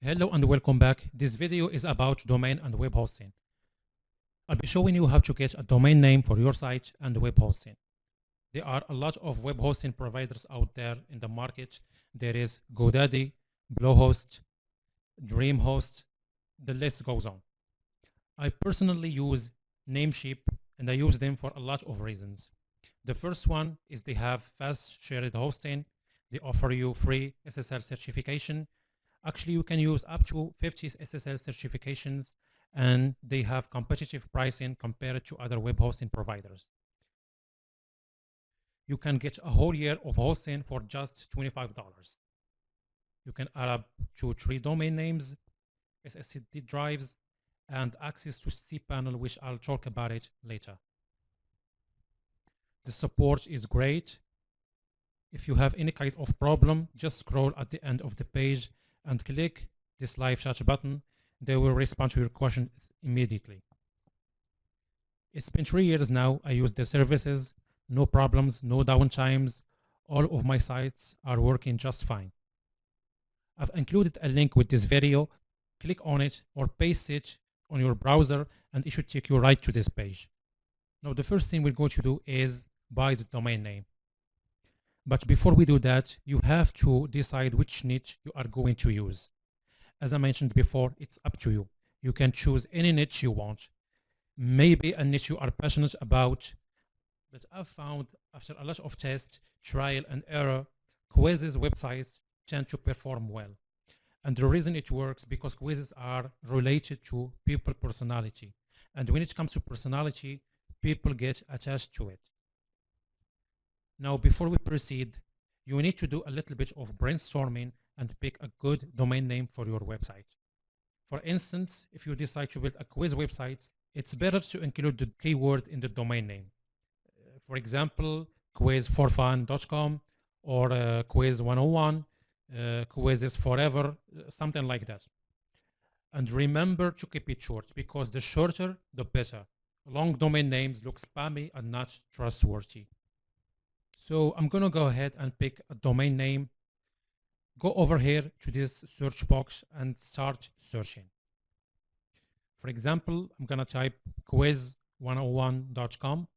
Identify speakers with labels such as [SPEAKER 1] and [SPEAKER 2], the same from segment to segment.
[SPEAKER 1] Hello and welcome back. This video is about domain and web hosting. I'll be showing you how to get a domain name for your site and web hosting. There are a lot of web hosting providers out there in the market. There is GoDaddy, Bluehost, DreamHost, the list goes on. I personally use Namecheap and I use them for a lot of reasons. The first one is they have fast shared hosting. They offer you free SSL certification. Actually, you can use up to 50 SSL certifications, and they have competitive pricing compared to other web hosting providers. You can get a whole year of hosting for just $25. You can add up to 3 domain names, SSD drives, and access to cPanel, which I'll talk about it later. The support is great. If you have any kind of problem, just scroll at the end of the page and click this live chat button. They will respond to your questions immediately. It's been 3 years now. I use the services, no problems, no downtimes. All of my sites are working just fine. I've included a link with this video. Click on it or paste it on your browser and it should take you right to this page. Now the first thing we're going to do is buy the domain name. But before we do that, you have to decide which niche you are going to use. As I mentioned before, it's up to you. You can choose any niche you want. Maybe a niche you are passionate about, but I've found after a lot of tests, trial and error, quizzes websites tend to perform well. And the reason it works because quizzes are related to people personality. And when it comes to personality, people get attached to it. Now, before we proceed, you need to do a little bit of brainstorming and pick a good domain name for your website. For instance, if you decide to build a quiz website, it's better to include the keyword in the domain name. For example, quiz4fun.com or quiz 101, quizzes forever, something like that. And remember to keep it short because the shorter, the better. Long domain names look spammy and not trustworthy. So I'm going to go ahead and pick a domain name. Go over here to this search box and start searching. For example, I'm going to type quiz101.com.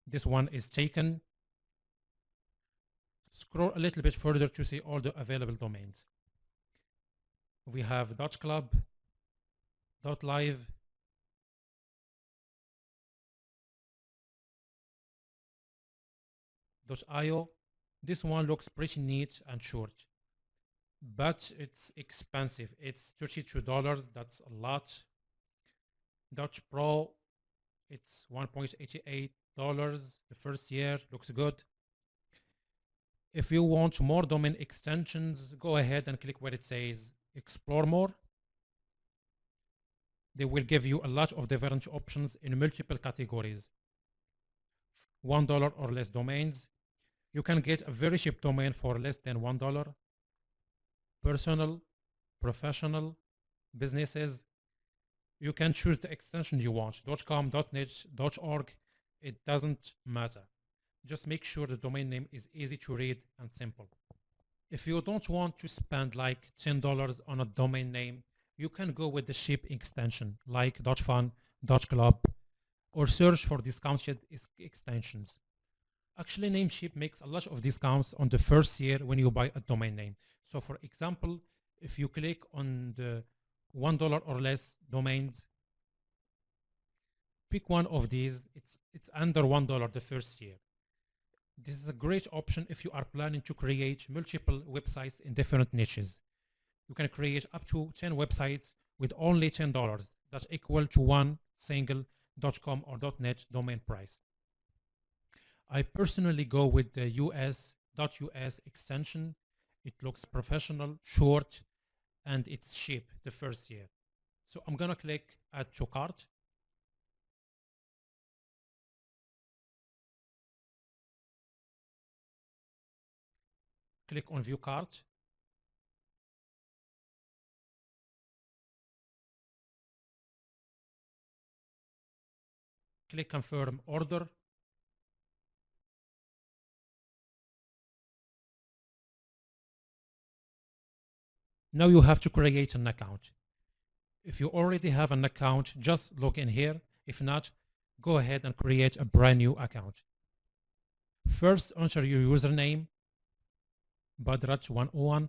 [SPEAKER 1] This one is taken. Scroll a little bit further to see all the available domains. We have .club, .live, .io. This one looks pretty neat and short, but it's expensive. It's $32. That's a lot. .pro, it's $1.88. The first year looks good. If you want more domain extensions, go ahead and click where it says explore more. They will give you a lot of different options in multiple categories. $1 or less domains. You can get a very cheap domain for less than $1. Personal, professional, businesses. You can choose the extension you want, .com, .net, .org. It doesn't matter. Just make sure the domain name is easy to read and simple. If you don't want to spend like $10 on a domain name, you can go with the cheap extension like .fun, .club, or search for discounted extensions. Actually, Namecheap makes a lot of discounts on the first year when you buy a domain name. So for example, if you click on the $1 or less domains, pick one of these. It's under $1 the first year. This is a great option if you are planning to create multiple websites in different niches. You can create up to 10 websites with only $10. That's equal to one single .com or .net domain price. I personally go with the US extension. It looks professional, short, and it's cheap the first year. So I'm gonna click add to cart. Click on View Cart. Click Confirm Order. Now you have to create an account. If you already have an account, just log in here. If not, go ahead and create a brand new account. First, enter your username, Badrat101.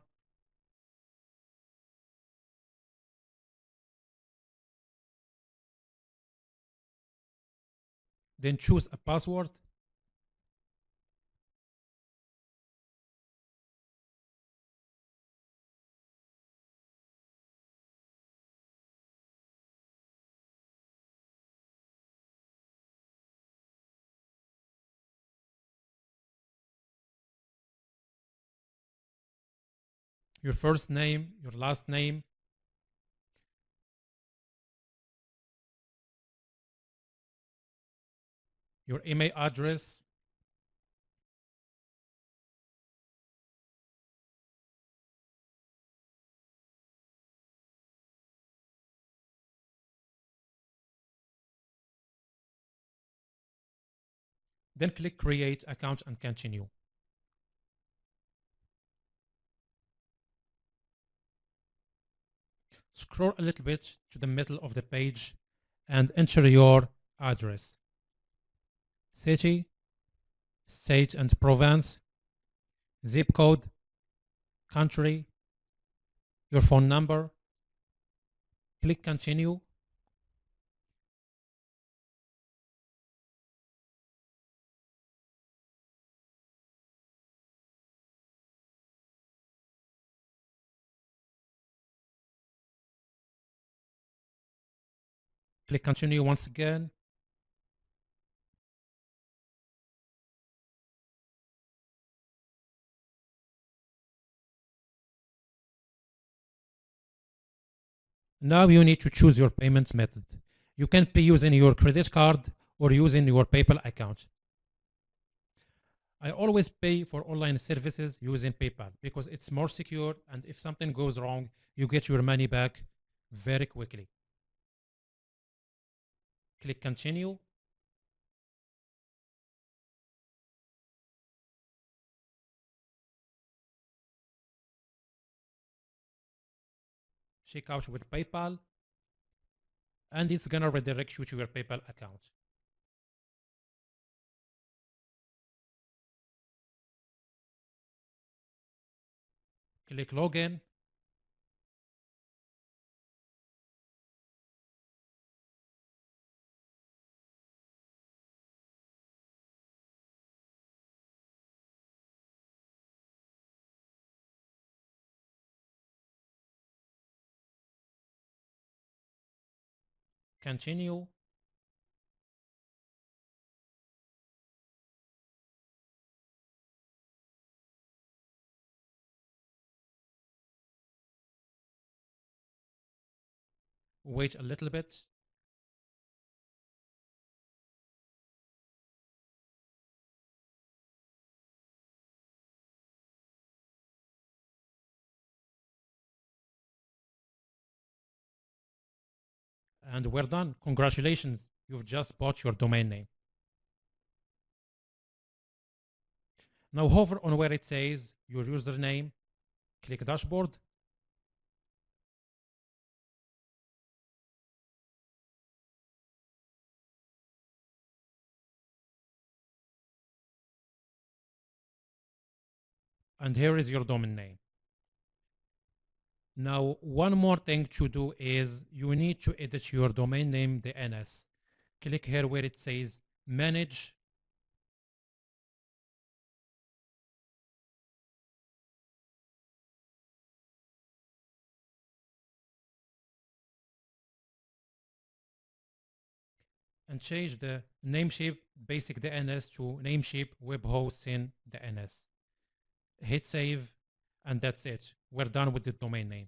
[SPEAKER 1] Then choose a password. Your first name, your last name, your email address, then click Create Account and continue. Scroll a little bit to the middle of the page and enter your address. City, state and province, zip code, country, your phone number. Click Continue. Click Continue once again. Now you need to choose your payment method. You can pay using your credit card or using your PayPal account. I always pay for online services using PayPal because it's more secure, and if something goes wrong, you get your money back very quickly. Click Continue. Check out with PayPal, and it's gonna redirect you to your PayPal account. Click Login. Continue. Wait a little bit. And we're done. Congratulations. You've just bought your domain name. Now hover on where it says your username. Click Dashboard. And here is your domain name. Now, one more thing to do is you need to edit your domain name DNS. Click here where it says Manage. And change the Namecheap Basic DNS to Namecheap Web Hosting DNS. Hit save, and that's it. We're done with the domain name.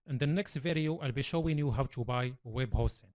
[SPEAKER 1] In the next video, I'll be showing you how to buy web hosting.